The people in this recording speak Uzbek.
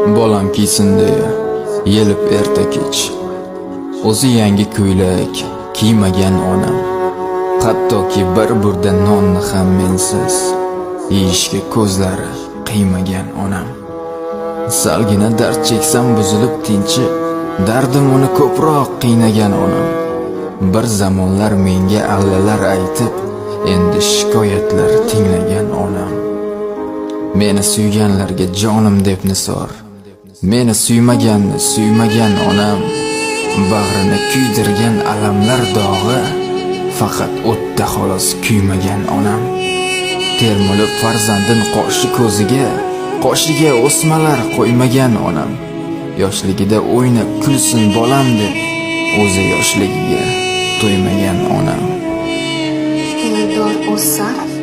Bolam kiysin deya yelib erta kech, o'zi yangi ko'ylak kiymagan onam, hattoki bir burda nonni ham mensiz yeyishga ko'zlari qiymagan onam. Salgina dard cheksam buzilib tinchi, dardim uni ko'proq qiynagan onam. Bir zamonlar menga allalar aytib, endi shikoyatlar tinglagan onam. Meni suyganlarga jonim deb nisor, meni suymaganni suymagan onam. Bag'rini kuydirgan alamlar dog'i, faqat o'tda xolos kuymagan onam. Termulib farzandin qoshiga o'smalar qo'ymagan onam. Yoshligida o'ynab kulsin bolam deb, o'zi yoshligiga to'ymagan onam. Eldor O'zsarov